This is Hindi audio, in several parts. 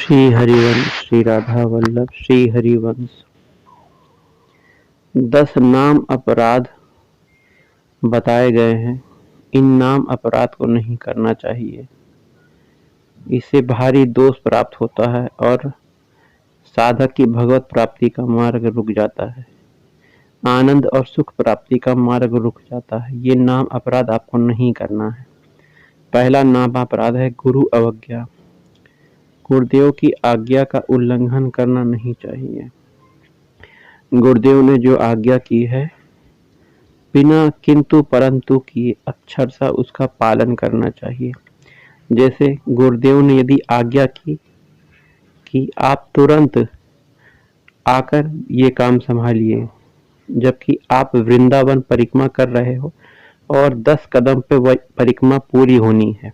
श्री हरिवंश श्री राधा वल्लभ श्री हरिवंश। 10 नाम अपराध बताए गए हैं। इन नाम अपराध को नहीं करना चाहिए, इससे भारी दोष प्राप्त होता है और साधक की भगवत प्राप्ति का मार्ग रुक जाता है, आनंद और सुख प्राप्ति का मार्ग रुक जाता है। ये नाम अपराध आपको नहीं करना है। पहला नाम अपराध है गुरु अवज्ञा। गुरुदेव की आज्ञा का उल्लंघन करना नहीं चाहिए। गुरुदेव ने जो आज्ञा की है बिना किंतु परंतु किए अक्षरशः उसका पालन करना चाहिए। जैसे गुरुदेव ने यदि आज्ञा की कि आप तुरंत आकर ये काम संभालिए, जबकि आप वृंदावन परिक्रमा कर रहे हो और 10 कदम पे वह परिक्रमा पूरी होनी है,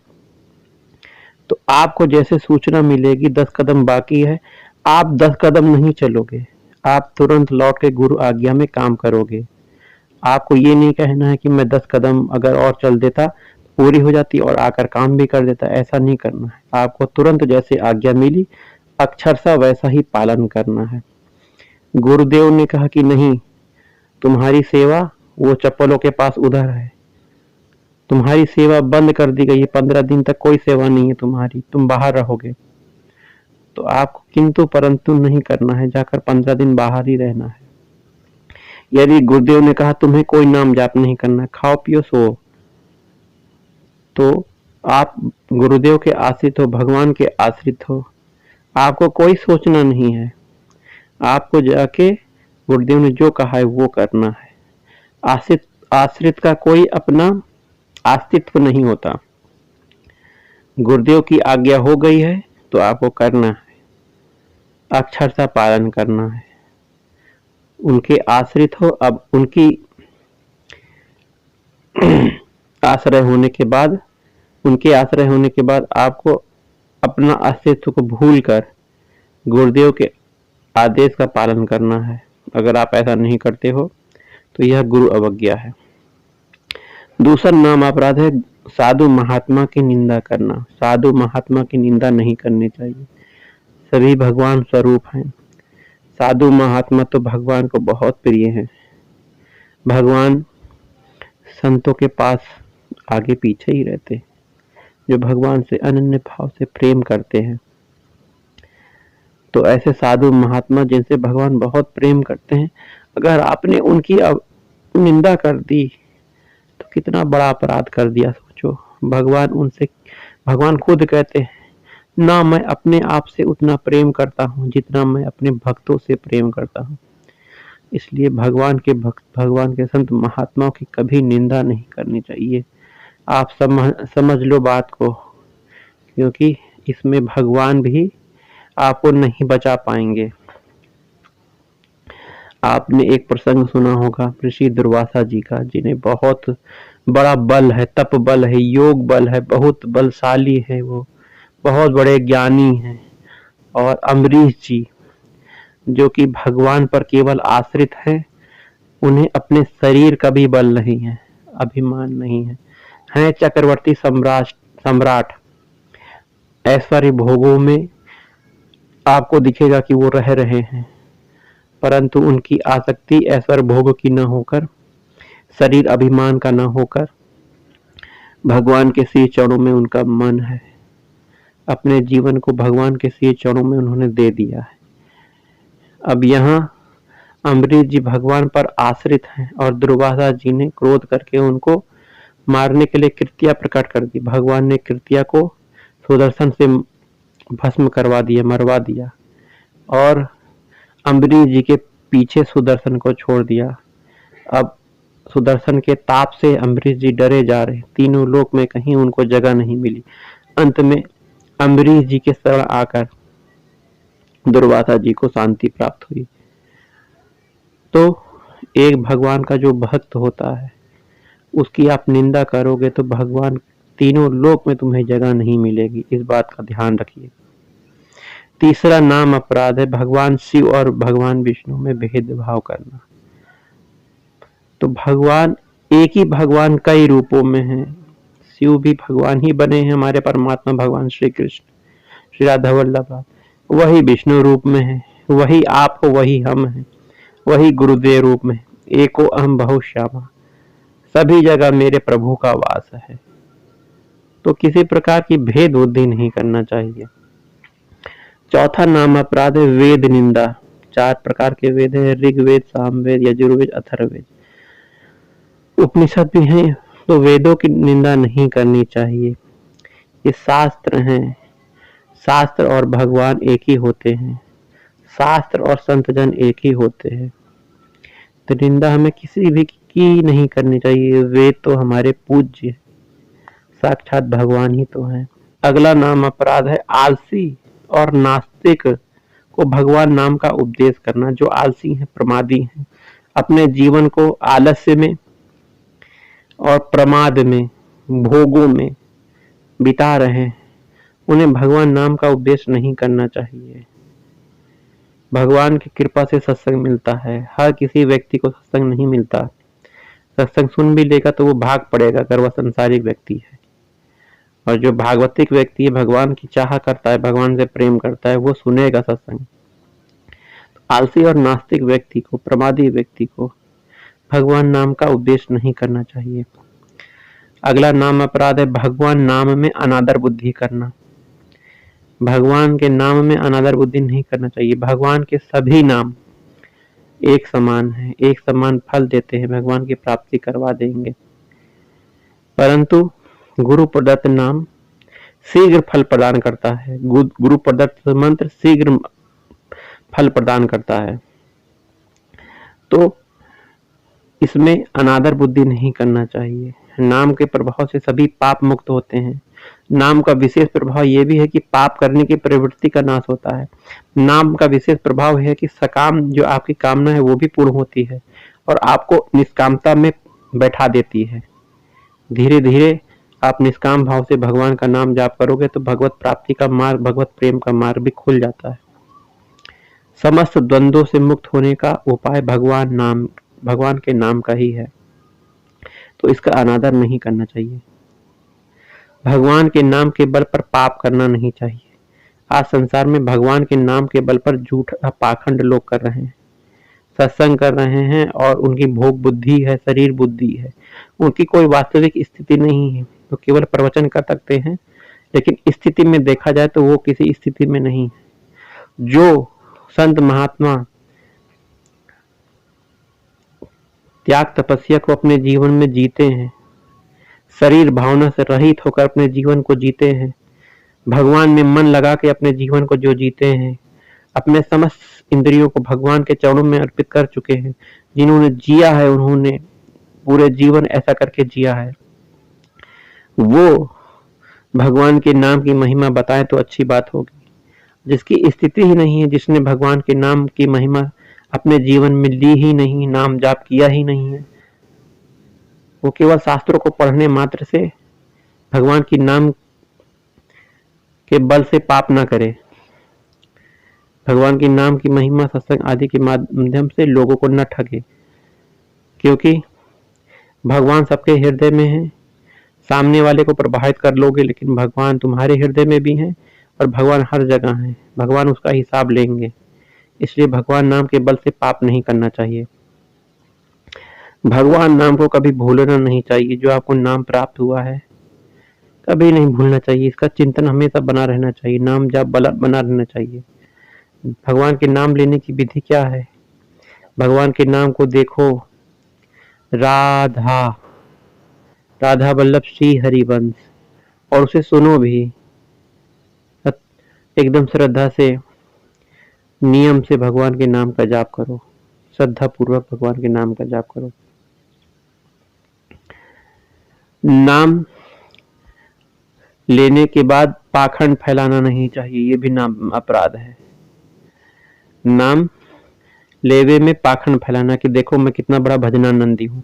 तो आपको जैसे सूचना मिलेगी 10 कदम बाकी है, आप 10 कदम नहीं चलोगे, आप तुरंत लौट के गुरु आज्ञा में काम करोगे। आपको ये नहीं कहना है कि मैं 10 कदम अगर और चल देता पूरी हो जाती और आकर काम भी कर देता। ऐसा नहीं करना है। आपको तुरंत जैसे आज्ञा मिली अक्षरशः वैसा ही पालन करना है। गुरुदेव ने कहा कि नहीं, तुम्हारी सेवा वो चप्पलों के पास उधर है, तुम्हारी सेवा बंद कर दी गई है, 15 दिन तक कोई सेवा नहीं है तुम्हारी, तुम बाहर रहोगे। तो आपको किंतु परंतु नहीं करना है, जाकर 15 दिन बाहर ही रहना है। यदि गुरुदेव ने कहा तुम्हें कोई नाम जाप नहीं करना है, खाओ पियो सो, तो आप गुरुदेव के आश्रित हो, भगवान के आश्रित हो, आपको कोई सोचना नहीं है। आपको जाके गुरुदेव ने जो कहा है वो करना है। आश्रित का कोई अपना अस्तित्व नहीं होता। गुरुदेव की आज्ञा हो गई है तो आपको करना है, अक्षरशः पालन करना है। उनके आश्रित हो, अब उनकी आश्रय होने के बाद आपको अपना अस्तित्व को भूलकर गुरुदेव के आदेश का पालन करना है। अगर आप ऐसा नहीं करते हो तो यह गुरु अवज्ञा है। दूसरा नाम अपराध है साधु महात्मा की निंदा करना। साधु महात्मा की निंदा नहीं करनी चाहिए। सभी भगवान स्वरूप हैं। साधु महात्मा तो भगवान को बहुत प्रिय हैं। भगवान संतों के पास आगे पीछे ही रहते हैं, जो भगवान से अनन्य भाव से प्रेम करते हैं। तो ऐसे साधु महात्मा जिनसे भगवान बहुत प्रेम करते हैं, अगर आपने उनकी निंदा कर दी तो कितना बड़ा अपराध कर दिया सोचो। भगवान खुद कहते हैं ना, मैं अपने आप से उतना प्रेम करता हूँ जितना मैं अपने भक्तों से प्रेम करता हूँ। इसलिए भगवान के भक्त, भगवान के संत महात्माओं की कभी निंदा नहीं करनी चाहिए। आप समझ लो बात को, क्योंकि इसमें भगवान भी आपको नहीं बचा पाएंगे। आपने एक प्रसंग सुना होगा ऋषि दुर्वासा जी का, जिन्हें बहुत बड़ा बल है, तप बल है, योग बल है, बहुत बलशाली है, वो बहुत बड़े ज्ञानी हैं। और अम्बरीश जी जो कि भगवान पर केवल आश्रित हैं, उन्हें अपने शरीर का भी बल नहीं है, अभिमान नहीं है, हैं चक्रवर्ती सम्राट। ऐश्वर्य भोगों में आपको दिखेगा कि वो रह रहे हैं, परंतु उनकी आसक्ति ऐश्वर्य भोग की न होकर, शरीर अभिमान का न होकर, भगवान के श्री चरणों में उनका मन है। अपने जीवन को भगवान के श्री चरणों में उन्होंने दे दिया है। अब यहाँ अम्बरीश जी भगवान पर आश्रित हैं और दुर्वासा जी ने क्रोध करके उनको मारने के लिए कृत्या प्रकट कर दी। भगवान ने कृत्या को सुदर्शन से भस्म करवा दिया, मरवा दिया, और अम्बरीश जी के पीछे सुदर्शन को छोड़ दिया। अब सुदर्शन के ताप से अम्बरीश जी डरे जा रहे, तीनों लोक में कहीं उनको जगह नहीं मिली। अंत में अम्बरीश जी के शरण आकर दुर्वासा जी को शांति प्राप्त हुई। तो एक भगवान का जो भक्त होता है उसकी आप निंदा करोगे तो भगवान तीनों लोक में तुम्हें जगह नहीं मिलेगी। इस बात का ध्यान रखिए। तीसरा नाम अपराध है भगवान शिव और भगवान विष्णु में भेदभाव करना। तो भगवान एक ही भगवान कई रूपों में है। शिव भी भगवान ही बने हैं, हमारे परमात्मा भगवान श्री कृष्ण, श्री राधा वल्लभ। वही विष्णु रूप में है, वही आप हो, वही हम हैं, वही गुरुदेव रूप में, एको अहम बहुश्यामा, सभी जगह मेरे प्रभु का वास है। तो किसी प्रकार की भेद बुद्धि नहीं करना चाहिए। चौथा नाम अपराध है वेद निंदा। 4 प्रकार के वेद है, ऋग्वेद, सामवेद, यजुर्वेद, अथर्ववेद। उपनिषद भी हैं, तो वेदों की निंदा नहीं करनी चाहिए। ये शास्त्र हैं, शास्त्र और भगवान एक ही होते हैं, शास्त्र और संत जन एक ही होते हैं। तो निंदा हमें किसी भी की नहीं करनी चाहिए। वेद तो हमारे पूज्य, साक्षात भगवान ही तो है। अगला नाम अपराध है आलसी और नास्तिक को भगवान नाम का उपदेश करना। जो आलसी हैं, प्रमादी हैं, अपने जीवन को आलस्य में और प्रमाद में, भोगों में बिता रहे हैं, उन्हें भगवान नाम का उपदेश नहीं करना चाहिए। भगवान की कृपा से सत्संग मिलता है, हर किसी व्यक्ति को सत्संग नहीं मिलता। सत्संग सुन भी लेगा तो वो भाग पड़ेगा अगर वह संसारिक व्यक्ति है। और जो भागवतिक व्यक्ति है, भगवान की चाह करता है, भगवान से प्रेम करता है, वो सुनेगा सत्संग। तो आलसी और नास्तिक व्यक्ति को, प्रमादी व्यक्ति को भगवान नाम का उपदेश नहीं करना चाहिए। अगला नाम अपराध है भगवान नाम में अनादर बुद्धि करना। भगवान के नाम में अनादर बुद्धि नहीं करना चाहिए। भगवान के सभी नाम एक समान है, एक समान फल देते हैं, भगवान की प्राप्ति करवा देंगे। परंतु गुरु प्रदत्त नाम शीघ्र फल प्रदान करता है। गुरु प्रदत्त मंत्र शीघ्र फल प्रदान करता है। तो इसमें अनादर बुद्धि नहीं करना चाहिए। नाम के प्रभाव से सभी पाप मुक्त होते हैं। नाम का विशेष प्रभाव यह भी है कि पाप करने की प्रवृत्ति का नाश होता है। नाम का विशेष प्रभाव है कि सकाम जो आपकी कामना है वो भी पूर्ण होती है और आपको निष्कामता में बैठा देती है। धीरे धीरे आप निष्काम भाव से भगवान का नाम जाप करोगे तो भगवत प्राप्ति का मार्ग, भगवत प्रेम का मार्ग भी खुल जाता है। समस्त द्वंद्वों से मुक्त होने का उपाय भगवान के नाम का ही है, तो इसका अनादर नहीं करना चाहिए। भगवान के नाम के बल पर पाप करना नहीं चाहिए। आज संसार में भगवान के नाम के बल पर झूठा पाखंड लोग कर रहे हैं, सत्संग कर रहे हैं और उनकी भोग बुद्धि है, शरीर बुद्धि है, उनकी कोई वास्तविक स्थिति नहीं है। तो केवल प्रवचन कर सकते हैं, लेकिन स्थिति में देखा जाए तो वो किसी स्थिति में नहीं है। जो संत महात्मा त्याग तपस्या को अपने जीवन में जीते हैं, शरीर भावना से रहित होकर अपने जीवन को जीते हैं, भगवान में मन लगा के अपने जीवन को जो जीते हैं, अपने समस्त इंद्रियों को भगवान के चरणों में अर्पित कर चुके हैं, जिन्होंने जिया है, उन्होंने पूरे जीवन ऐसा करके जिया है, वो भगवान के नाम की महिमा बताए तो अच्छी बात होगी। जिसकी स्थिति ही नहीं है, जिसने भगवान के नाम की महिमा अपने जीवन में ली ही नहीं, नाम जाप किया ही नहीं है, वो केवल शास्त्रों को पढ़ने मात्र से भगवान की नाम के बल से पाप ना करे। भगवान की नाम की महिमा, सत्संग आदि के माध्यम से लोगों को न ठगे, क्योंकि भगवान सबके हृदय में है। सामने वाले को प्रभावित कर लोगे, लेकिन भगवान तुम्हारे हृदय में भी हैं और भगवान हर जगह है, भगवान उसका हिसाब लेंगे। इसलिए भगवान नाम के बल से पाप नहीं करना चाहिए। भगवान नाम को कभी भूलना नहीं चाहिए। जो आपको नाम प्राप्त हुआ है कभी नहीं भूलना चाहिए, इसका चिंतन हमेशा बना रहना चाहिए, नाम जाप बना रहना चाहिए। भगवान के नाम लेने की विधि क्या है? भगवान के नाम को देखो, राधा राधा वल्लभ श्री हरिवंश, और उसे सुनो भी एकदम श्रद्धा से, नियम से भगवान के नाम का जाप करो, श्रद्धा पूर्वक भगवान के नाम का जाप करो। नाम लेने के बाद पाखंड फैलाना नहीं चाहिए, ये भी नाम अपराध है। नाम लेवे में पाखंड फैलाना कि देखो मैं कितना बड़ा भजनानंदी हूँ,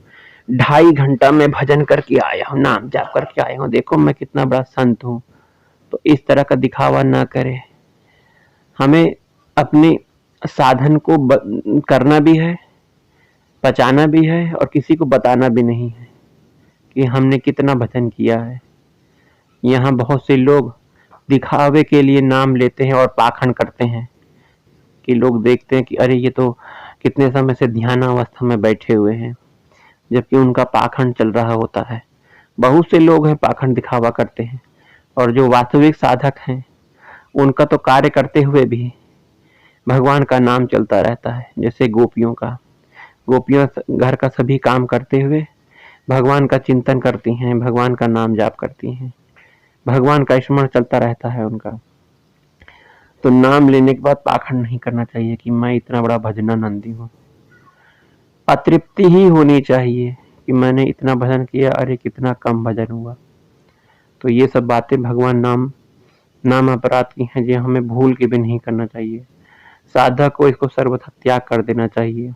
2.5 घंटा में भजन करके आया हूँ, नाम जाप करके आया हूँ, देखो मैं कितना बड़ा संत हूँ। तो इस तरह का दिखावा ना करें। हमें अपने साधन को करना भी है, पचाना भी है और किसी को बताना भी नहीं है कि हमने कितना भजन किया है। यहाँ बहुत से लोग दिखावे के लिए नाम लेते हैं और पाखंड करते हैं कि लोग देखते हैं कि अरे ये तो कितने समय से ध्यानावस्था में बैठे हुए हैं, जबकि उनका पाखंड चल रहा होता है। बहुत से लोग हैं पाखंड दिखावा करते हैं, और जो वास्तविक साधक हैं उनका तो कार्य करते हुए भी भगवान का नाम चलता रहता है। जैसे गोपियां घर का सभी काम करते हुए भगवान का चिंतन करती हैं, भगवान का नाम जाप करती हैं, भगवान का स्मरण चलता रहता है उनका। तो नाम लेने के बाद पाखंड नहीं करना चाहिए कि मैं इतना बड़ा भजनानंदी हूँ। अतृप्ति ही होनी चाहिए कि मैंने इतना भजन किया, अरे कितना कम भजन हुआ। तो ये सब बातें भगवान नाम अपराध की हैं, जो हमें भूल के भी नहीं करना चाहिए। साधक को इसको सर्वथा त्याग कर देना चाहिए।